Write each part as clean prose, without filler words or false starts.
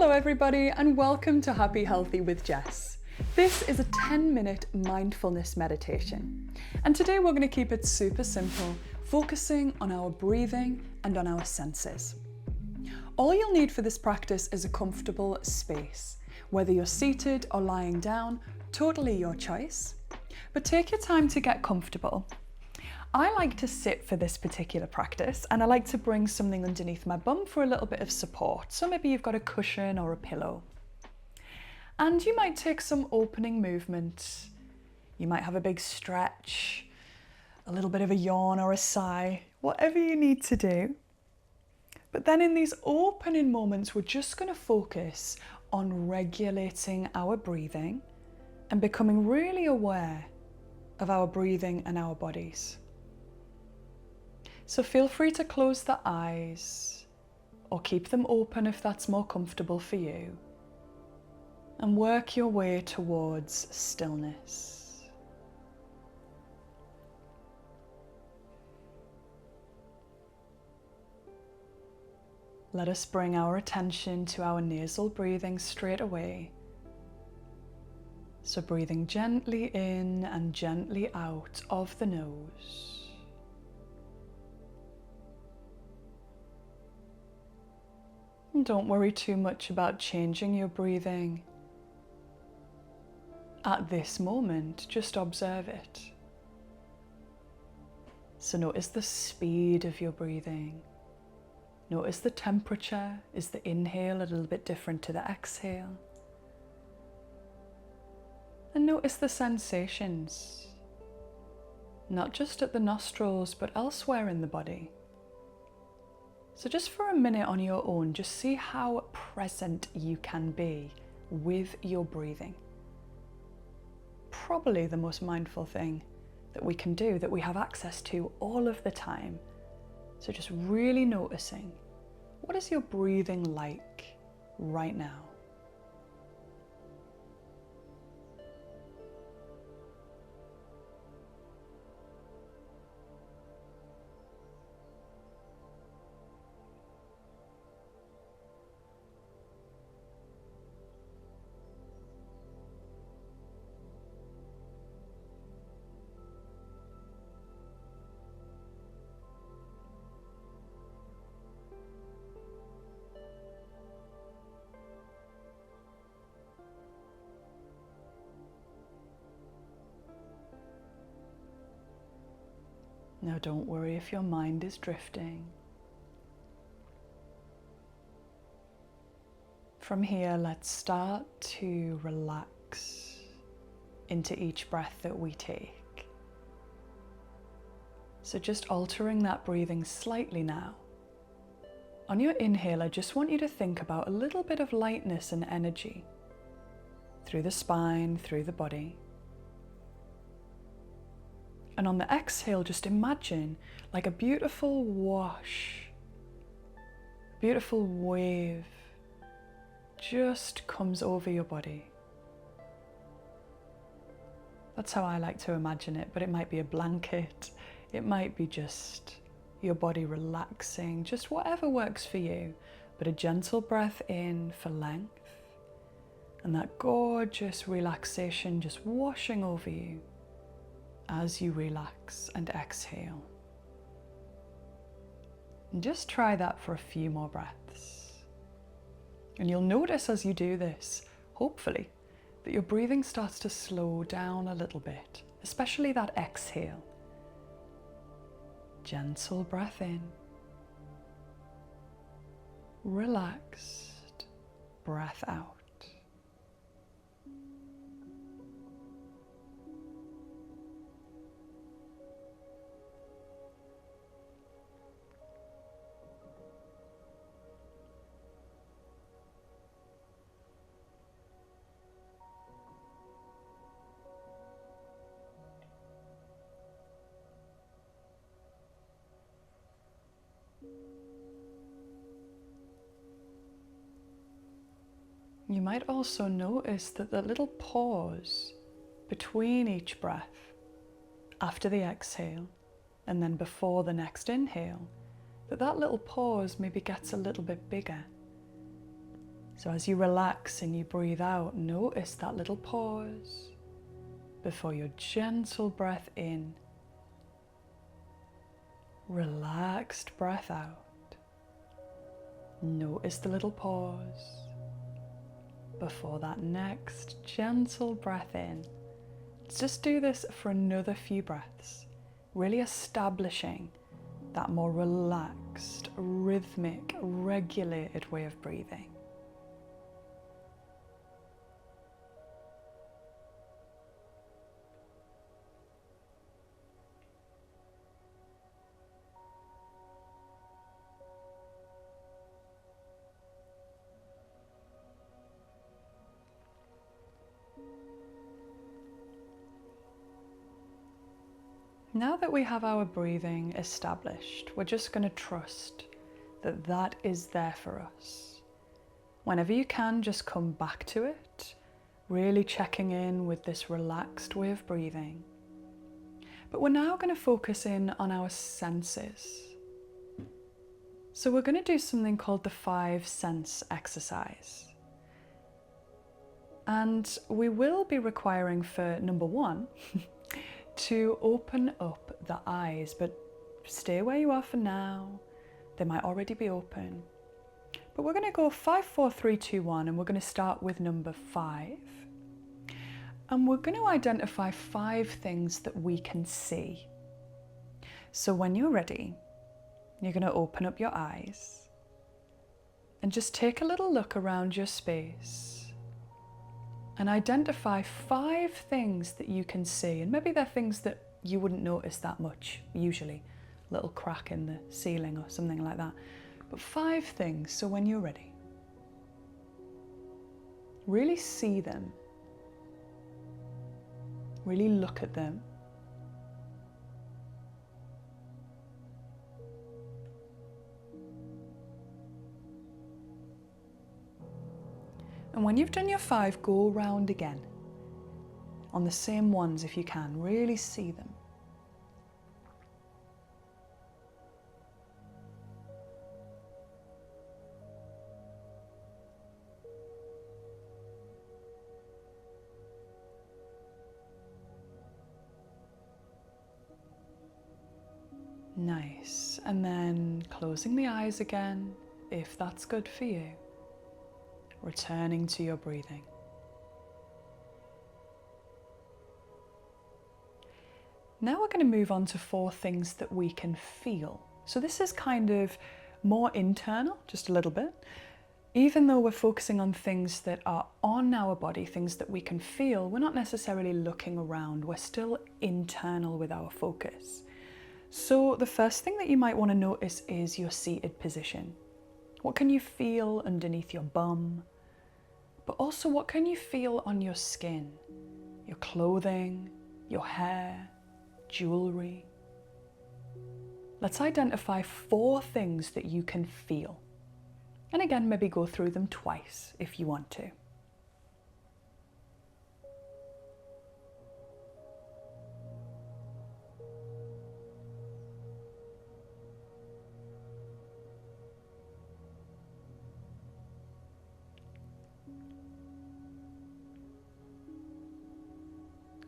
Hello everybody and welcome to Happy Healthy with Jess. This is a 10-minute mindfulness meditation, and today we're going to keep it super simple, focusing on our breathing and on our senses. All you'll need for this practice is a comfortable space, whether you're seated or lying down, totally your choice, but take your time to get comfortable. I like to sit for this particular practice, and I like to bring something underneath my bum for a little bit of support. So maybe you've got a cushion or a pillow. And you might take some opening movement. You might have a big stretch, a little bit of a yawn or a sigh, whatever you need to do. But then in these opening moments, we're just going to focus on regulating our breathing and becoming really aware of our breathing and our bodies. So feel free to close the eyes or keep them open if that's more comfortable for you, and work your way towards stillness. Let us bring our attention to our nasal breathing straight away. So breathing gently in and gently out of the nose. Don't worry too much about changing your breathing. At this moment, just observe it. So notice the speed of your breathing. Notice the temperature. Is the inhale a little bit different to the exhale? And notice the sensations, not just at the nostrils, but elsewhere in the body. So just for a minute on your own, just see how present you can be with your breathing. Probably the most mindful thing that we can do, that we have access to all of the time. So just really noticing, what is your breathing like right now? Now don't worry if your mind is drifting. From here, let's start to relax into each breath that we take. So just altering that breathing slightly now. On your inhale, I just want you to think about a little bit of lightness and energy through the spine, through the body. And on the exhale, just imagine like a beautiful wash, a beautiful wave just comes over your body. That's how I like to imagine it, but it might be a blanket, it might be just your body relaxing, just whatever works for you. But a gentle breath in for length, and that gorgeous relaxation just washing over you as you relax and exhale. And just try that for a few more breaths. And you'll notice as you do this, hopefully, that your breathing starts to slow down a little bit, especially that exhale. Gentle breath in. Relaxed breath out. You might also notice that the little pause between each breath, after the exhale and then before the next inhale, that little pause maybe gets a little bit bigger. So as you relax and you breathe out, notice that little pause before your gentle breath in. Relaxed breath out. Notice the little pause before that next gentle breath in. Let's just do this for another few breaths, really establishing that more relaxed, rhythmic, regulated way of breathing. Now that we have our breathing established, we're just going to trust that that is there for us. Whenever you can, just come back to it, really checking in with this relaxed way of breathing. But we're now going to focus in on our senses. So we're going to do something called the 5 sense exercise. And we will be requiring for number 1, to open up the eyes, but stay where you are for now. They might already be open. But we're going to go 5, 4, 3, 2, 1, and we're going to start with number 5. And we're going to identify 5 things that we can see. So when you're ready, you're going to open up your eyes and just take a little look around your space. And identify 5 things that you can see. And maybe they're things that you wouldn't notice that much, usually. A little crack in the ceiling or something like that. But 5 things, so when you're ready, really see them. Really look at them. And when you've done your 5, go round again on the same ones if you can. Really see them. Nice. And then closing the eyes again, if that's good for you. Returning to your breathing. Now we're going to move on to 4 things that we can feel. So this is kind of more internal, just a little bit. Even though we're focusing on things that are on our body, things that we can feel, we're not necessarily looking around. We're still internal with our focus. So the first thing that you might want to notice is your seated position. What can you feel underneath your bum? But also, what can you feel on your skin, your clothing, your hair, jewelry? Let's identify 4 things that you can feel. And again, maybe go through them twice if you want to.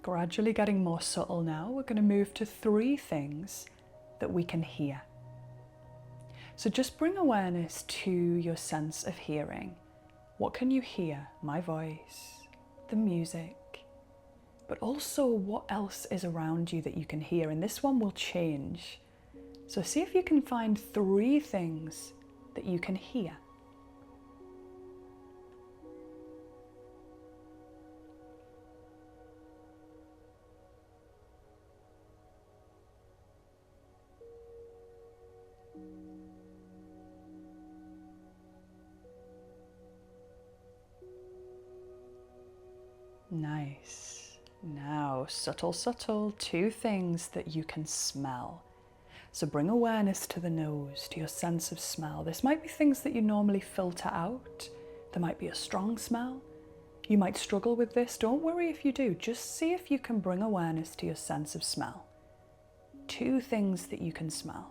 Gradually getting more subtle now, we're going to move to 3 things that we can hear. So just bring awareness to your sense of hearing. What can you hear? My voice, the music, but also what else is around you that you can hear. And this one will change. So see if you can find 3 things that you can hear. Nice. Now, subtle, 2 things that you can smell. So bring awareness to the nose, to your sense of smell. This might be things that you normally filter out. There might be a strong smell. You might struggle with this. Don't worry if you do. Just see if you can bring awareness to your sense of smell. 2 things that you can smell. .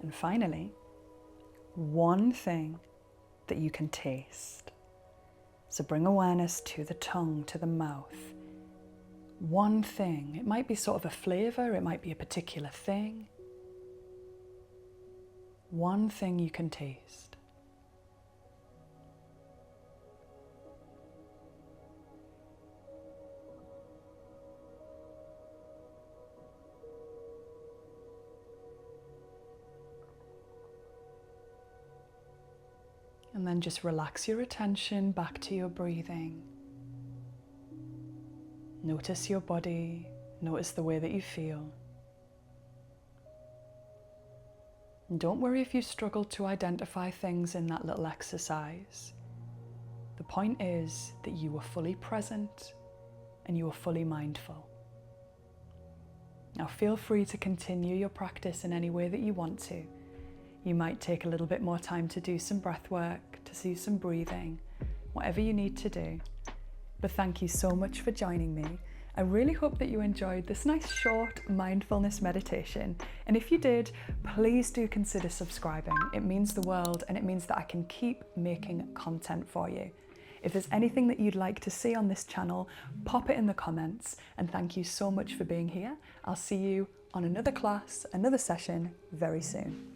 And finally, one thing that you can taste. So bring awareness to the tongue, to the mouth. One thing. It might be sort of a flavour, it might be a particular thing. One thing you can taste. And then just relax your attention back to your breathing. Notice your body, notice the way that you feel. And don't worry if you struggle to identify things in that little exercise. The point is that you are fully present and you are fully mindful. Now feel free to continue your practice in any way that you want to. You might take a little bit more time to do some breath work, to do some breathing, whatever you need to do. But thank you so much for joining me. I really hope that you enjoyed this nice short mindfulness meditation. And if you did, please do consider subscribing. It means the world, and it means that I can keep making content for you. If there's anything that you'd like to see on this channel, pop it in the comments. And thank you so much for being here. I'll see you on another class, another session very soon.